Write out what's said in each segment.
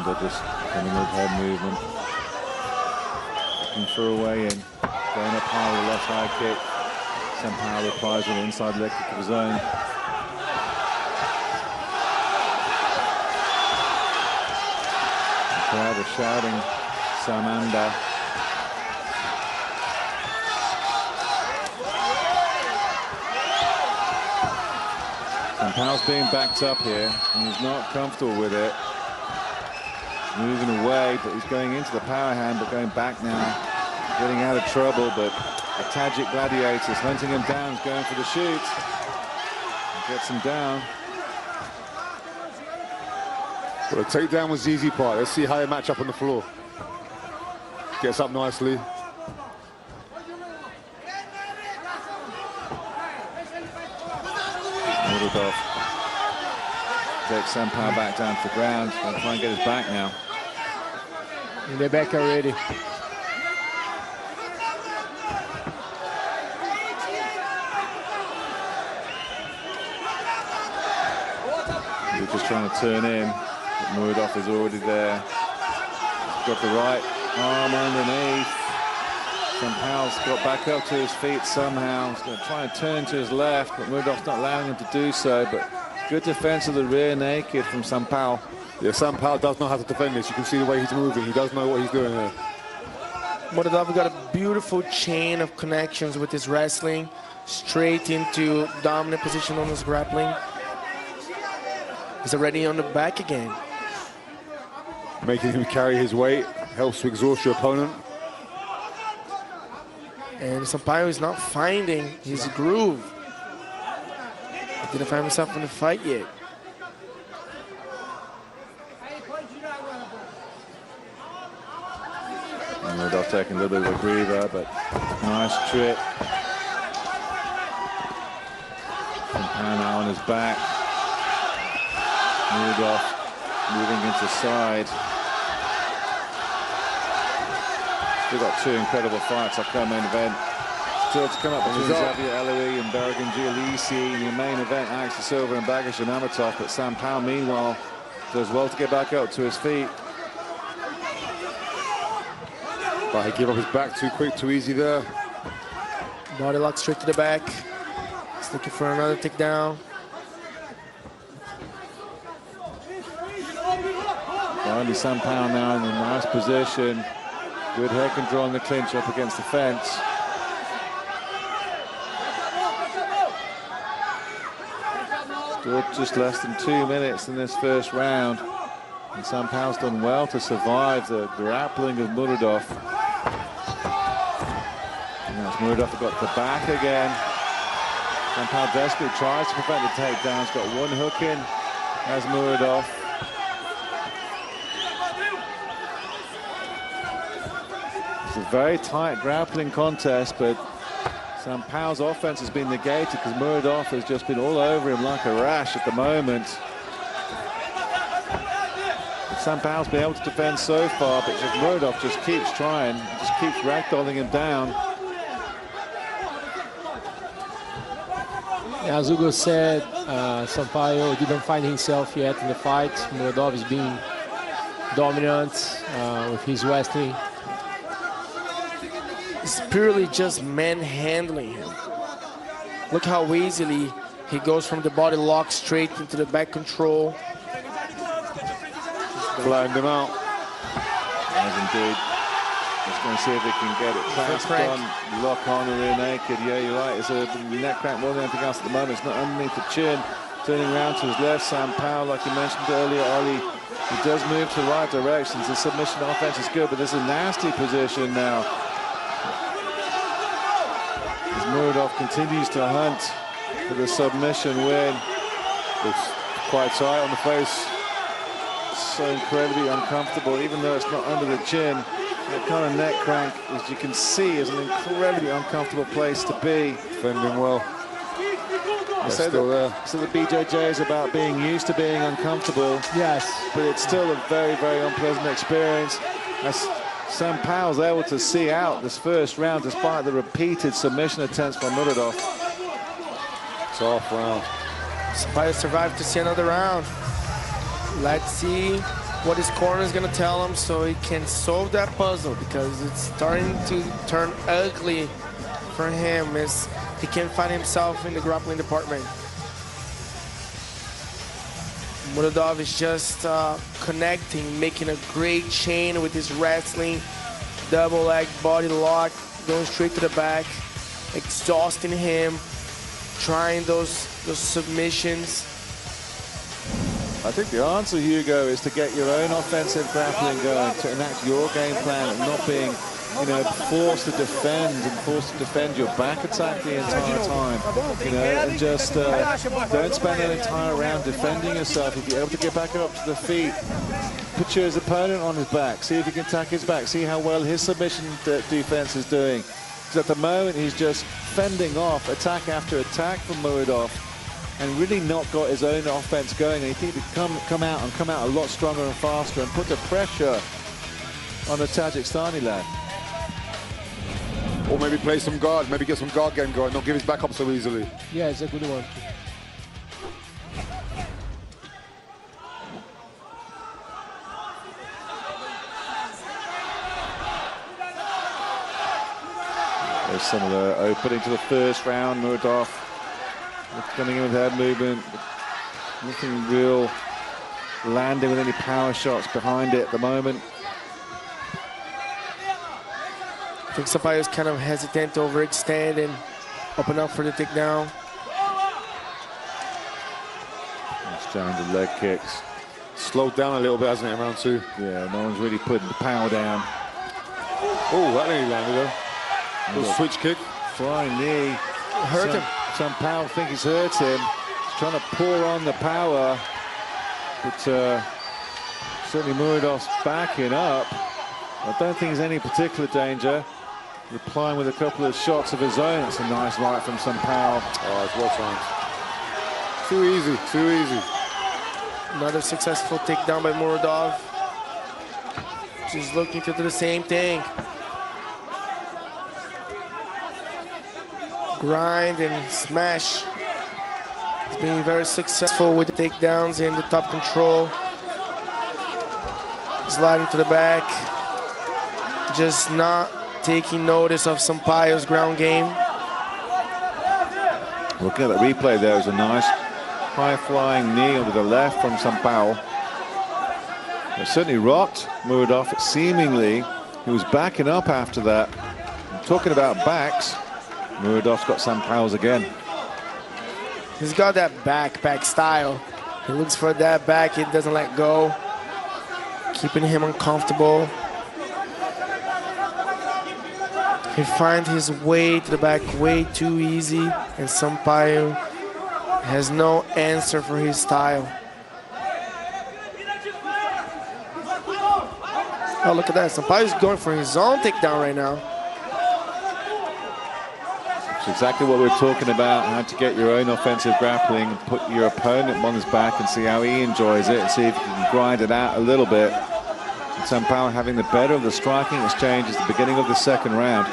Samanda just coming with head movement. Looking for a way in. Going up high with a left high kick. Sampai replies with an inside leg kick of his own. The crowd are shouting Samanda. Sampai's being backed up here, and he's not comfortable with it. Moving away, but he's going into the power hand, but going back now. Getting out of trouble, but the Tajik gladiators hunting him down, he's going for the shoot. Gets him down. Well, the takedown was the easy part. Let's see how they match up on the floor. Gets up nicely. Murodov takes Sampai back down to the ground. Going to try and get his back now. They're back already. He's just trying to turn in, but Murodov is already there. He's got the right arm underneath. Sampai's got back up to his feet somehow. He's going to try and turn to his left, but Murodov's not allowing him to do so. But good defense of the rear naked from Sampai. Yeah, Sampai does know how to defend this. You can see the way he's moving. He does know what he's doing here. Murodov got a beautiful chain of connections with his wrestling, straight into dominant position on his grappling. He's already on the back again. Making him carry his weight helps to exhaust your opponent. And Sampai is not finding his groove. He didn't find himself in the fight yet. Murodov taking a little bit of a breather, but nice trip. Sampai now on his back. Murodov moving into side. Still got two incredible fights up our main event. Still to come up between Xavier Eloy and Bergen Gialisi in the main event, Alex de Silva and Bagish and Amatov. But Sampai, meanwhile, does well to get back up to his feet. But he gave up his back too quick, too easy there. Body lock straight to the back. He's looking for another takedown. Finally, Sampai now in a nice position. Good head control in the clinch up against the fence. Still just less than 2 minutes in this first round. And Sampai's done well to survive the grappling of Murodov. And now Murodov got the back again. Sampai desperately tries to prevent the takedown. He's got one hook in as Murodov. It's a very tight grappling contest, but Sampai's offense has been negated because Murodov has just been all over him like a rash at the moment. Sampai's been able to defend so far, but Murodov just keeps trying, just keeps ragdolling him down. As Hugo said, Sampai didn't find himself yet in the fight. Murodov is being dominant with his wrestling. It's purely just manhandling him. Look how easily he goes from the body lock straight into the back control. Flattened him out. As indeed. Just going to see if he can get it clasped on, lock on the rear naked. Yeah, you're right. It's a neck crank more than anything else at the moment. It's not underneath the chin. Turning around to his left, Sampai, like you mentioned earlier, Ollie, he does move to the right directions. The submission offense is good, but this is a nasty position now. As Murodov continues to hunt for the submission win. It's quite tight on the face. So incredibly uncomfortable, even though it's not under the chin. That kind of neck crank, as you can see, is an incredibly uncomfortable place to be. Defending well. So the BJJ is about being used to being uncomfortable. Yes. But it's still a very, very unpleasant experience. As Sampai was able to see out this first round despite the repeated submission attempts by Murodov. Tough round. Sampai survived to see another round. Let's see what his corner is going to tell him so he can solve that puzzle, because it's starting to turn ugly for him as he can't find himself in the grappling department. Murodov is just connecting, making a great chain with his wrestling, double leg body lock, going straight to the back, exhausting him, trying those submissions. I think the answer, Hugo, is to get your own offensive grappling going, to enact your game plan and not being, you know, forced to defend your back attack the entire time. You know, and just don't spend an entire round defending yourself. If you're able to get back up to the feet, put your opponent on his back, see if you can attack his back, see how well his submission defense is doing. Because at the moment, he's just fending off attack after attack from Murodov, and really not got his own offense going. And he needs to come out a lot stronger and faster and put the pressure on the Tajikistani lad. Or maybe play some guard, maybe get some guard game going, not give his back up so easily. Yeah, it's a good one. There's some of the opening to the first round. Murodov coming in with head movement, nothing real landing with any power shots behind it at the moment. I think Sampai is kind of hesitant to overextend and open up for the takedown. Exchange of leg kicks. Slowed down a little bit, hasn't it, in round 2? Yeah, no one's really putting the power down. Oh, that nearly landed though. Little switch kick. Flying knee. Hurt him. Sampai think he's hurt him. He's trying to pour on the power, but certainly Murodov's backing up. I don't think there's any particular danger. Replying with a couple of shots of his own. It's a nice right from Sampai. Oh, it's well timed. Too easy, too easy. Another successful takedown by Murodov. Just looking to do the same thing. Grind and smash. He's being very successful with the takedowns and the top control. Sliding to the back. Just not taking notice of Sampaio's ground game. Looking at the replay, there was a nice high-flying knee under the left from Sampai. It certainly rocked Murodov. Seemingly, he was backing up after that. And talking about backs, Murodov's got Sampai's again. He's got that back style. He looks for that back, he doesn't let go. Keeping him uncomfortable. He finds his way to the back way too easy, and Sampai has no answer for his style. Oh, look at that. Sampai is going for his own takedown right now. It's exactly what we're talking about, how to get your own offensive grappling, put your opponent on his back and see how he enjoys it, and see if you can grind it out a little bit. And Sampai having the better of the striking exchange at the beginning of the second round.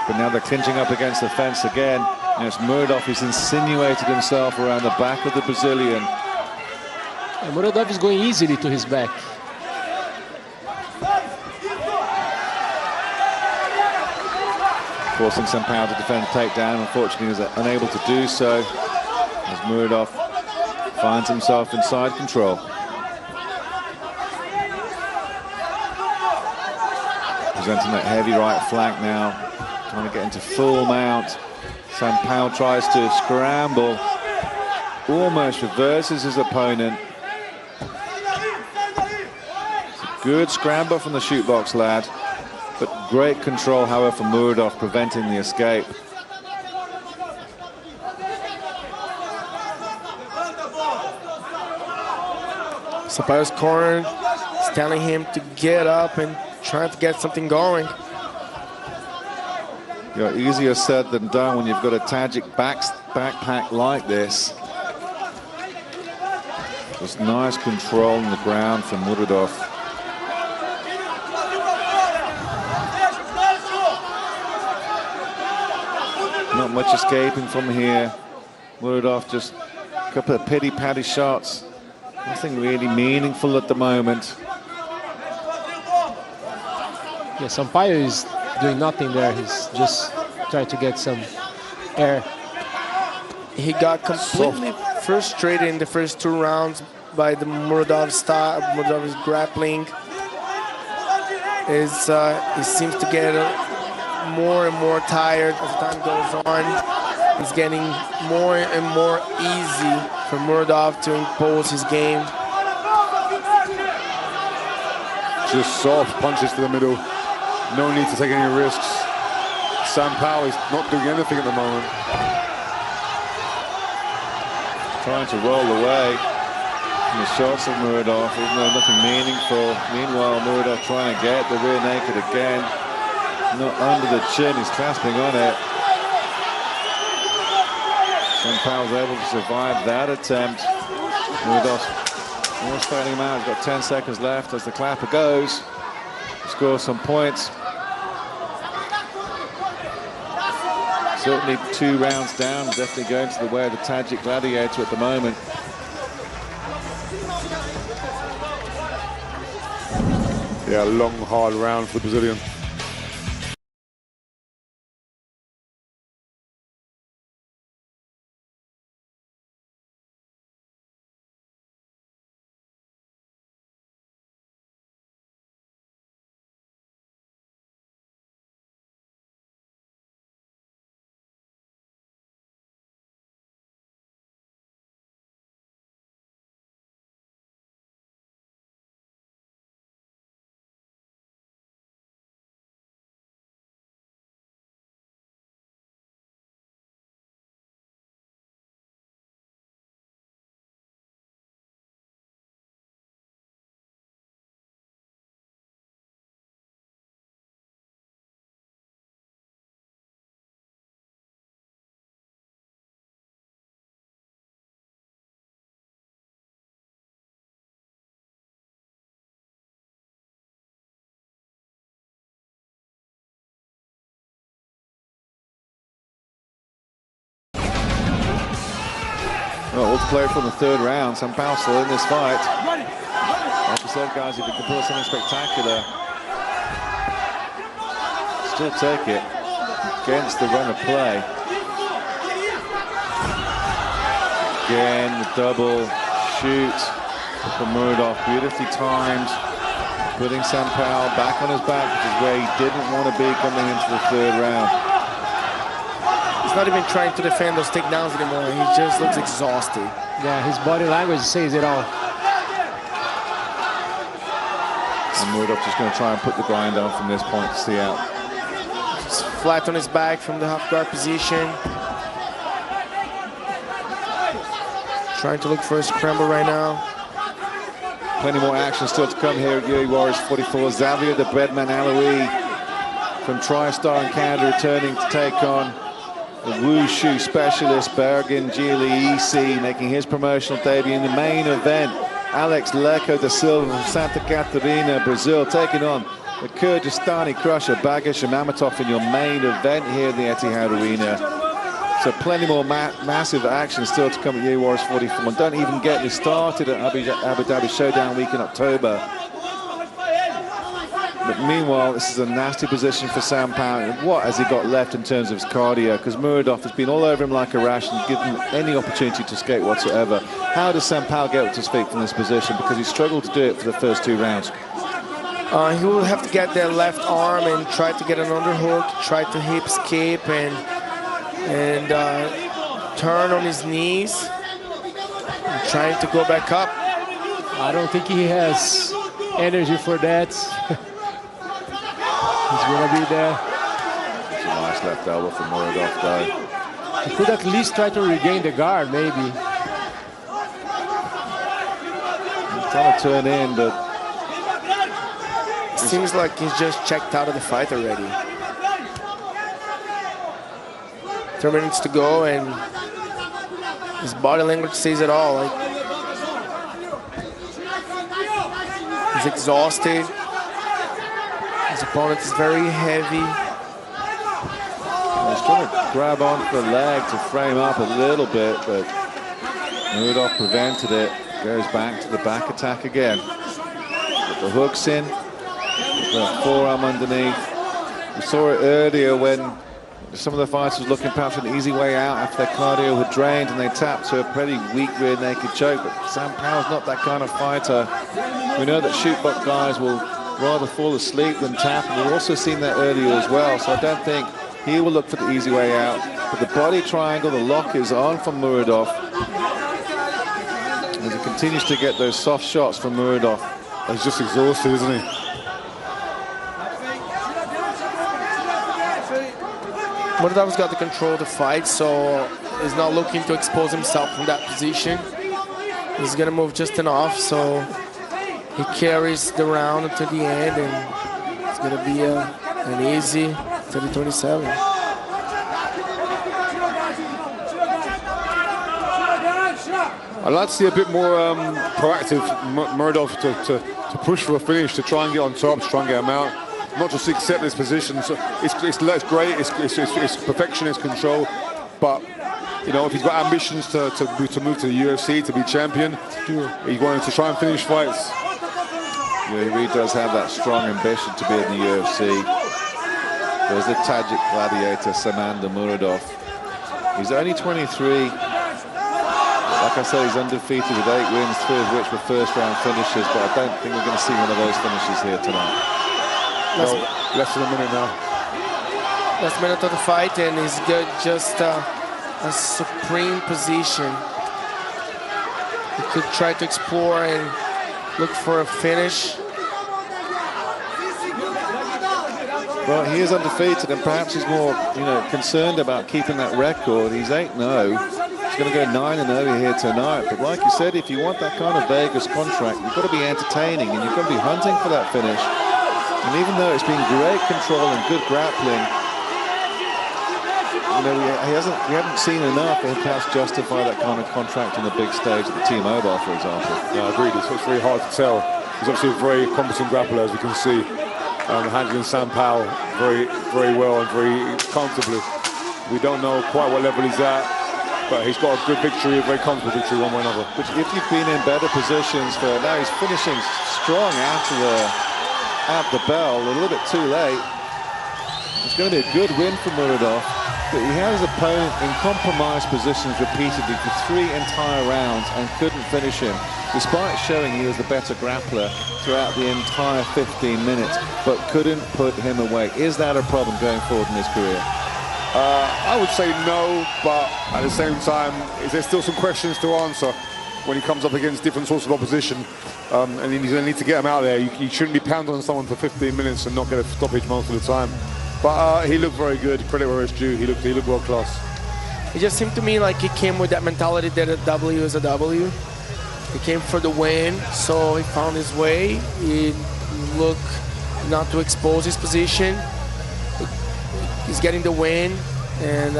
But now they're clinching up against the fence again. And it's Murodov who's insinuated himself around the back of the Brazilian. And Murodov is going easily to his back. Forcing Sampai to defend the takedown. Unfortunately, he was unable to do so as Murodov finds himself inside control. Presenting that heavy right flank now, trying to get into full mount. Sampai tries to scramble, almost reverses his opponent. It's a good scramble from the shootbox lad, but great control, however, from Murodov, preventing the escape. Sampaio's corner is telling him to get up and trying to get something going. You know, easier said than done when you've got a Tajik backpack like this. Just nice control on the ground from Murodov. Not much escaping from here. Murodov just a couple of pity-patty shots. Nothing really meaningful at the moment. Yeah, Samпайо is doing nothing there. He's just trying to get some air. He got completely frustrated in the first 2 rounds by the Murodov style, Murodov's grappling. He seems to get more and more tired as time goes on. It's getting more and more easy for Murodov to impose his game. Just soft punches to the middle. No need to take any risks. Samпайо is not doing anything at the moment. Trying to roll away from the shots of Murodov, even though nothing meaningful. Meanwhile, Murodov trying to get the rear naked again. Not under the chin, he's clasping on it. Samпайо was able to survive that attempt. Murodov almost failing him out. He's got 10 seconds left as the clapper goes. Score some points. Certainly 2 rounds down, definitely going to the way of the Tajik gladiator at the moment. Yeah, long, hard round for the Brazilian. Well, all to play from the 3rd round. Samпайо still in this fight. Like I said, guys, if you can pull something spectacular, still take it against the run of play. Again, the double shoot from Murodov, beautifully timed, putting Samпайо back on his back, which is where he didn't want to be coming into the 3rd round. He's not even trying to defend those takedowns anymore. He just looks exhausted. Yeah, his body language says it all. And Murodov just going to try and put the grind on from this point to see out. Just flat on his back from the half guard position. Trying to look for a scramble right now. Plenty more action still to come here at UE Warriors 44. Xavier the Breadman Aloui from TriStar in Canada returning to take on the wushu specialist Bergen Giuliisi, making his promotional debut in the main event. Alex Leco da Silva from Santa Catarina, Brazil, taking on the Kyrgyzstani crusher Bagish Mamatov in your main event here at the Etihad Arena. So plenty more massive action still to come at UE Warriors 44. And don't even get me started at Abu Dhabi Showdown week in October. But meanwhile, this is a nasty position for Samпайо. What has he got left in terms of his cardio? Because Murodov has been all over him like a rash and given him any opportunity to skate whatsoever. How does Samпайо get up to his feet from this position? Because he struggled to do it for the first 2 rounds. He will have to get that left arm and try to get an underhook, try to hip escape and turn on his knees, and trying to go back up. I don't think he has energy for that. He's gonna be there. It's a nice left elbow from Murodov though. He could at least try to regain the guard, maybe. He's trying to turn in, but it seems like he's just checked out of the fight already. 3 minutes to go, and his body language says it all. Like, he's exhausted. His opponent is very heavy. He's trying to grab onto the leg to frame up a little bit, but Murodov prevented it. goes back to the back attack again. Put the hooks in, the forearm underneath. We saw it earlier when some of the fighters were looking perhaps for an easy way out after their cardio had drained and they tapped to a pretty weak rear naked choke. But Sampaio's not that kind of fighter. We know that shoot buck guys will rather fall asleep than tap, and we've also seen that earlier as well. So I don't think he will look for the easy way out. But the body triangle, the lock is on from Murodov. As he continues to get those soft shots from Murodov. He's just exhausted, isn't he? Murodov's got to control the fight, so he's not looking to expose himself from that position. He's gonna move just enough, so he carries the round until the end, and it's gonna be an easy 30-27. I'd like to see a bit more proactive Murodov to push for a finish, to try and get on top, to try and get him out. Not just accept this position. So it's great, it's perfection, it's control, but you know, if he's got ambitions to move to the UFC, to be champion, he's wanting to try and finish fights. Yeah, he really does have that strong ambition to be in the UFC. There's the Tajik gladiator Samandar Murodov. He's only 23. Like I said, he's undefeated with 8 wins, 3 of which were first-round finishes, but I don't think we're going to see one of those finishes here tonight. Less than a minute now. Last minute of the fight, and he's got just a supreme position. He could try to explore and look for a finish. Well, he is undefeated, and perhaps he's more, concerned about keeping that record. He's 8-0. He's going to go 9-0 here tonight. But like you said, if you want that kind of Vegas contract, you've got to be entertaining, and you've got to be hunting for that finish. And even though it's been great control and good grappling, we haven't seen enough to perhaps justify that kind of contract on the big stage at the T-Mobile, for example. Yeah, agreed. It's very hard to tell. He's obviously a very competent grappler, as we can see. Handling Sampai very well and very comfortably. We don't know quite what level he's at, but he's got a good victory, a very comfortable victory one way or another. But if you've been in better positions for now, he's finishing strong at the bell, a little bit too late. It's going to be a good win for Murodov, but he had his opponent in compromised positions repeatedly for 3 entire rounds and couldn't finish him, despite showing he was the better grappler throughout the entire 15 minutes, but couldn't put him away. Is that a problem going forward in his career? I would say no, but at the same time, there's still some questions to answer when he comes up against different sorts of opposition, and he's going to need to get him out there. You shouldn't be pounding on someone for 15 minutes and not get a stoppage most of the time. But he looked very good. Credit where it's due. He looked world class. It just seemed to me like he came with that mentality that a W is a W. He came for the win, so he found his way. He looked not to expose his position. He's getting the win, and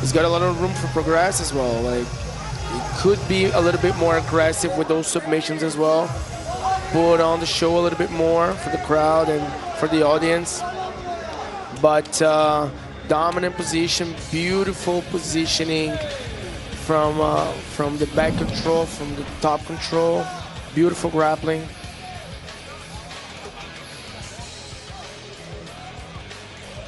he's got a lot of room for progress as well. Like, he could be a little bit more aggressive with those submissions as well. Put on the show a little bit more for the crowd and for the audience. But dominant position, beautiful positioning from the back control, from the top control, beautiful grappling.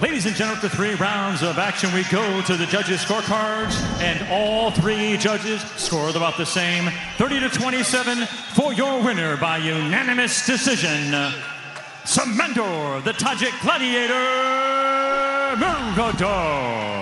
Ladies and gentlemen, after 3 rounds of action, we go to the judges' scorecards, and all 3 judges scored about the same, 30-27 for your winner by unanimous decision, Samandar, the Tajik gladiator, Murodov.